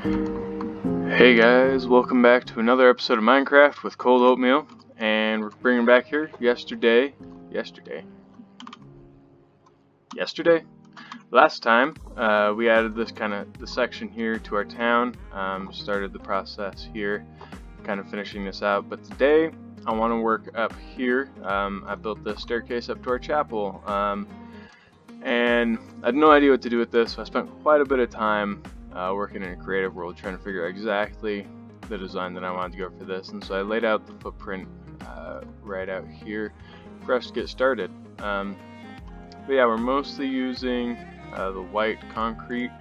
Hey guys, welcome back to another episode of Minecraft with Cold Oatmeal, and we're bringing back here yesterday. Last time we added this the section here to our town, started the process here, kind of finishing this out. But today I want to work up here. I built the staircase up to our chapel, and I had no idea what to do with this, so I spent quite a bit of time working in a creative world trying to figure out exactly the design that I wanted to go for this, and so I laid out the footprint right out here for us to get started. But yeah, we're mostly using the white concrete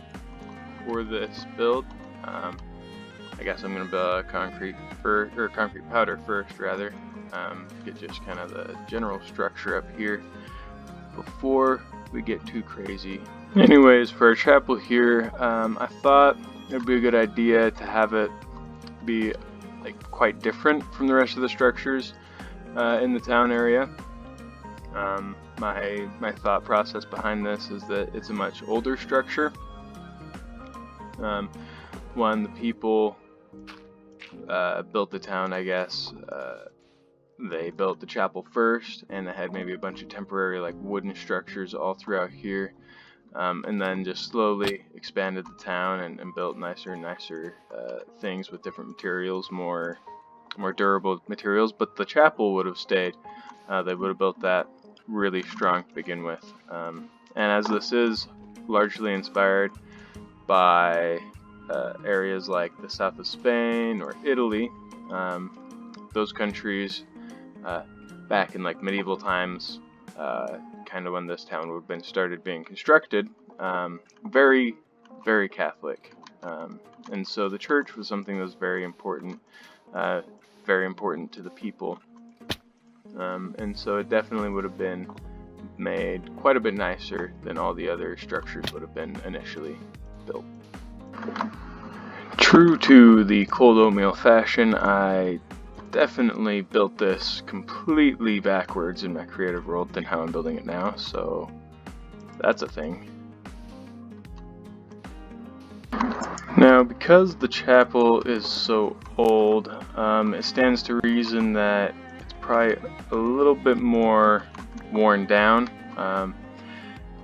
for this build. I guess I'm gonna build concrete powder first, rather. Get just kind of the general structure up here before we get too crazy. Anyways, for our chapel here, I thought it'd be a good idea to have it be like quite different from the rest of the structures in the town area. My thought process behind this is that it's a much older structure. When the people built the town, I guess they built the chapel first, and they had maybe a bunch of temporary like wooden structures all throughout here. And then just slowly expanded the town and built nicer and nicer things with different materials, more durable materials. But the chapel would have stayed. They would have built that really strong to begin with. And as this is largely inspired by areas like the south of Spain or Italy, those countries back in like medieval times, kind of when this town would have been started being constructed, very, very Catholic, and so the church was something that was very important to the people, and so it definitely would have been made quite a bit nicer than all the other structures would have been initially built. True to the Cold Oatmeal fashion, I definitely built this completely backwards in my creative world than how I'm building it now, so that's a thing. Now, because the chapel is so old, it stands to reason that it's probably a little bit more worn down,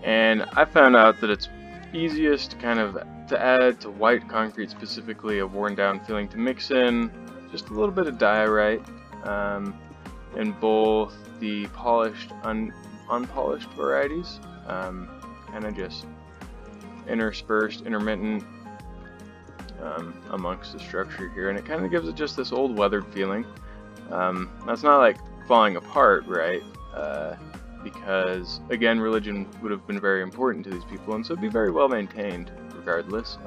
and I found out that it's easiest to add to white concrete, specifically a worn down feeling, to mix in just a little bit of diorite in both the polished and unpolished varieties, kind of just intermittent amongst the structure here, and it kind of gives it just this old weathered feeling. That's not like falling apart, right? Because again, religion would have been very important to these people, and so it'd be very well maintained regardless,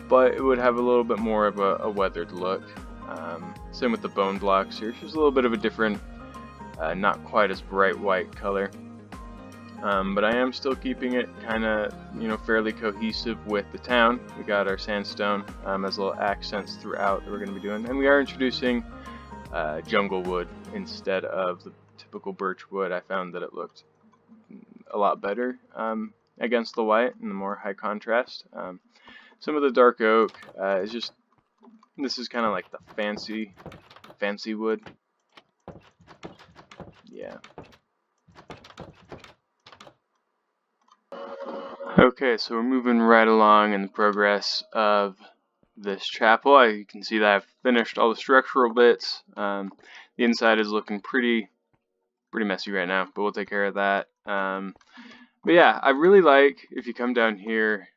but it would have a little bit more of a weathered look. Same with the bone blocks here. It's just a little bit of a different, not quite as bright white color. But I am still keeping it kind of, fairly cohesive with the town. We got our sandstone as little accents throughout that we're going to be doing. And we are introducing jungle wood instead of the typical birch wood. I found that it looked a lot better against the white and the more high contrast. Some of the dark oak is just, this is kind of like the fancy wood. Yeah. Okay, so we're moving right along in the progress of this chapel. You can see that I've finished all the structural bits. The inside is looking pretty messy right now, but we'll take care of that. But yeah, I really like, if you come down here,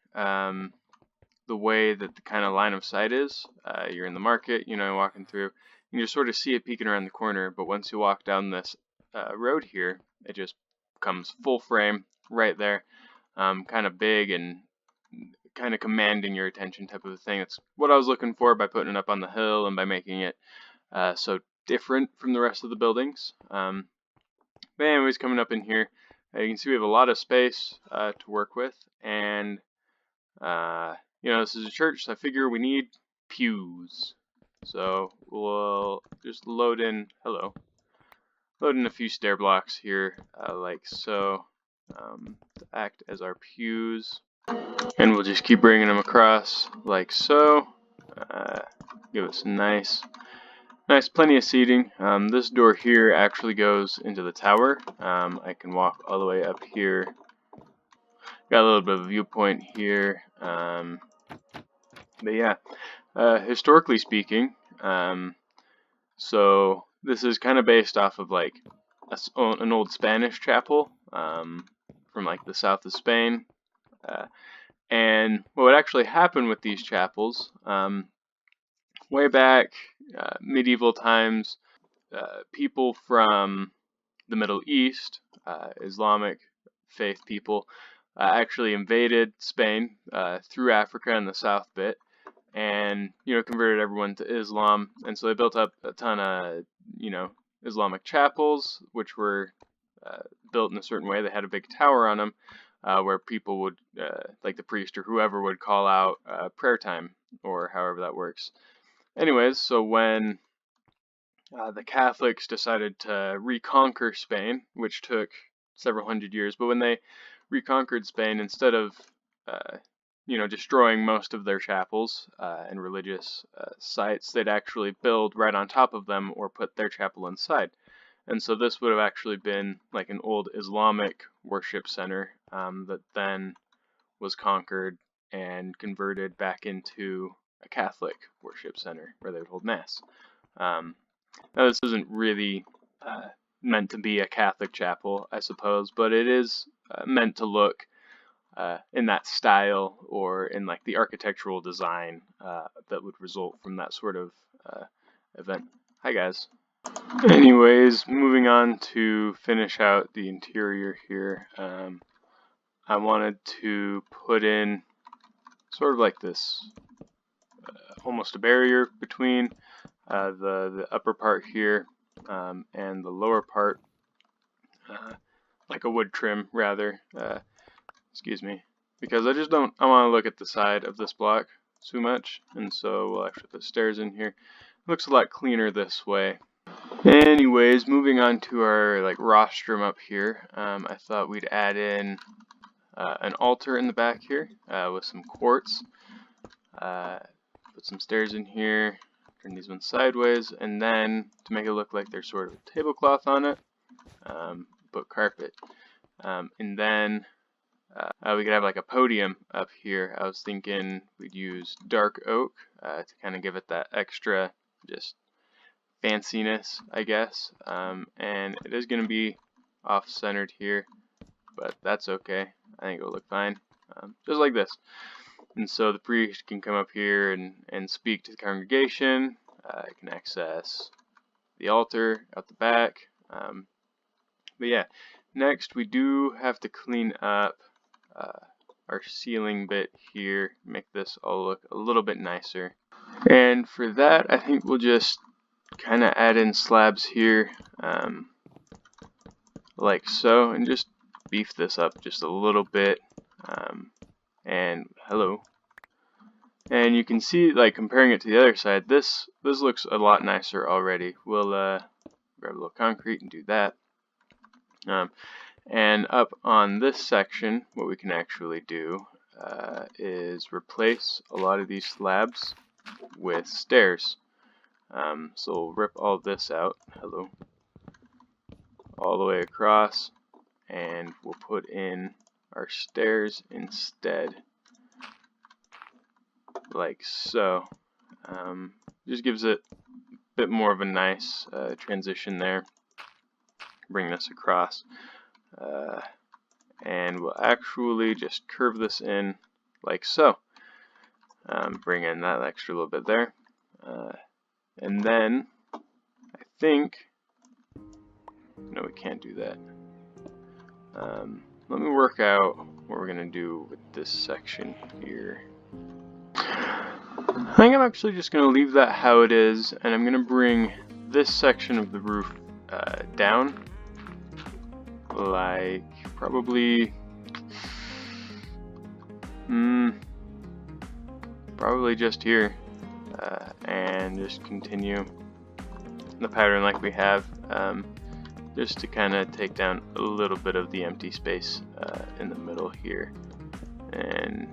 the way that the kind of line of sight is. You're in the market, walking through, you just sort of see it peeking around the corner, but once you walk down this road here, it just comes full frame right there, kind of big and kind of commanding your attention type of a thing. It's what I was looking for by putting it up on the hill and by making it so different from the rest of the buildings. But anyways, coming up in here, you can see we have a lot of space to work with, and this is a church, so I figure we need pews. So we'll just load in a few stair blocks here, like so, to act as our pews. And we'll just keep bringing them across like so. Give us a nice, plenty of seating. This door here actually goes into the tower. I can walk all the way up here. Got a little bit of a viewpoint here. But yeah, historically speaking, so this is kind of based off of like an old Spanish chapel from like the south of Spain. And what would actually happen with these chapels, way back medieval times, people from the Middle East, Islamic faith people, actually invaded Spain through Africa and the south bit, and converted everyone to Islam. And so they built up a ton of Islamic chapels, which were built in a certain way. They had a big tower on them where people would, like the priest or whoever, would call out prayer time, or however that works. Anyways, so when the Catholics decided to reconquer Spain, which took several hundred years, but when they reconquered Spain, instead of destroying most of their chapels and religious sites, they'd actually build right on top of them or put their chapel inside. And so this would have actually been like an old Islamic worship center that then was conquered and converted back into a Catholic worship center where they would hold Mass. Now this isn't really meant to be a Catholic chapel, I suppose, but it is meant to look in that style, or in like the architectural design that would result from that sort of event. Hi guys. Anyways, moving on to finish out the interior here, I wanted to put in sort of like this almost a barrier between the upper part here and the lower part, like a wood trim rather, excuse me, because I want to look at the side of this block too much, and so we'll actually put stairs in here. It looks a lot cleaner this way. Anyways, moving on to our like rostrum up here, I thought we'd add in an altar in the back here with some quartz. Put some stairs in here, turn these ones sideways, and then to make it look like there's sort of a tablecloth on it, put carpet. And then we could have like a podium up here. I was thinking we'd use dark oak to kind of give it that extra just fanciness, I guess. And it is going to be off-centered here, but that's okay. I think it'll look fine, just like this. And so the priest can come up here and speak to the congregation. It can access the altar out the back. But yeah, next we do have to clean up our ceiling bit here, make this all look a little bit nicer. And for that, I think we'll just kind of add in slabs here, like so, and just beef this up just a little bit. And hello. And you can see, like, comparing it to the other side, this looks a lot nicer already. We'll grab a little concrete and do that. And up on this section, what we can actually do is replace a lot of these slabs with stairs. So we'll rip all this out, hello, all the way across, and we'll put in our stairs instead, like so. Just gives it a bit more of a nice transition there. Bring this across, and we'll actually just curve this in like so. Bring in that extra little bit there, and then I think, no, we can't do that. Let me work out what we're gonna do with this section here. I think I'm actually just gonna leave that how it is, and I'm gonna bring this section of the roof down, like probably just here, and just continue the pattern like we have, just to kind of take down a little bit of the empty space in the middle here, And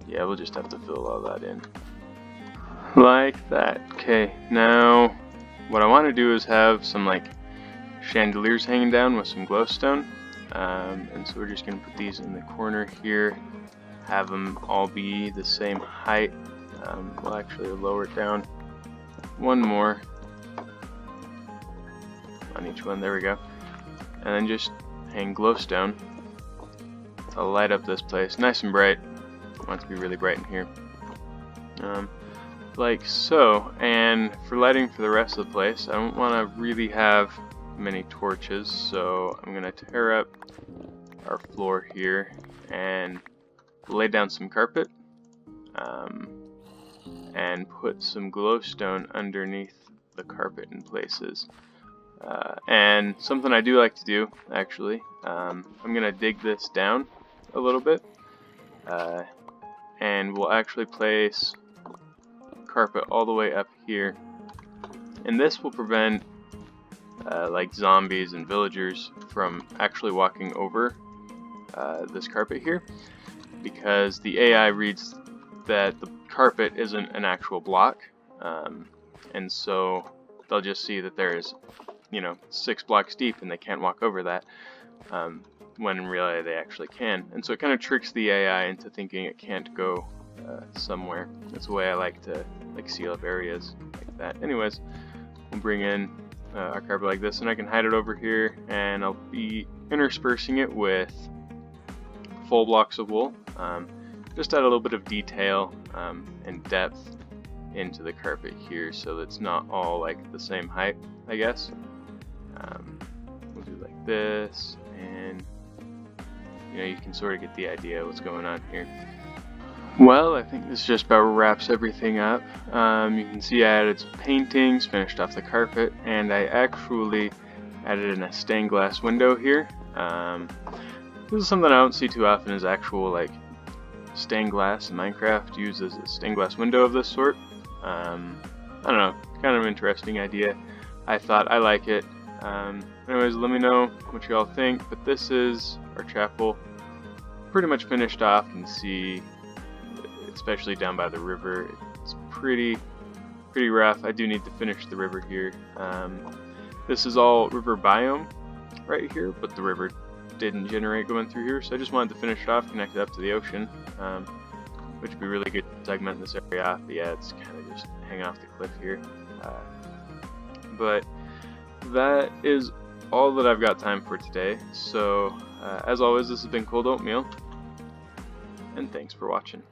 yeah, we'll just have to fill all that in. Like that. Okay, now what I want to do is have some like chandeliers hanging down with some glowstone. And so we're just going to put these in the corner here, have them all be the same height. We'll actually lower it down one more on each one. There we go. And then just hang glowstone to light up this place nice and bright. I want it to be really bright in here. Like so. And for lighting for the rest of the place, I don't want to really have many torches, so I'm going to tear up our floor here and lay down some carpet and put some glowstone underneath the carpet in places. And something I do like to do, actually, I'm going to dig this down a little bit, and we'll actually place carpet all the way up here, and this will prevent like zombies and villagers from actually walking over this carpet here, because the AI reads that the carpet isn't an actual block, and so they'll just see that there's, you know, 6 blocks deep and they can't walk over that, when in reality they actually can. And so it kind of tricks the AI into thinking it can't go somewhere. That's the way I like to seal up areas like that. Anyways, we'll bring in our carpet like this, and I can hide it over here, and I'll be interspersing it with full blocks of wool, just add a little bit of detail and depth into the carpet here, so that it's not all like the same height, I guess. We'll do like this, and you know, you can sort of get the idea of what's going on here. Well, I think this just about wraps everything up. You can see I added some paintings, finished off the carpet, and I actually added in a stained glass window here. This is something I don't see too often, is actual like stained glass in Minecraft uses a stained glass window of this sort. I don't know, kind of an interesting idea. I thought I like it. Anyways, let me know what y'all think, but this is our chapel pretty much finished off. You can see, especially down by the river, it's pretty rough. I do need to finish the river here. This is all river biome right here, but the river didn't generate going through here, so I just wanted to finish it off, connect it up to the ocean, which would be really good to segment this area off. But yeah, it's kind of just hanging off the cliff here. But that is all that I've got time for today. So as always, this has been Cold Oatmeal, and thanks for watching.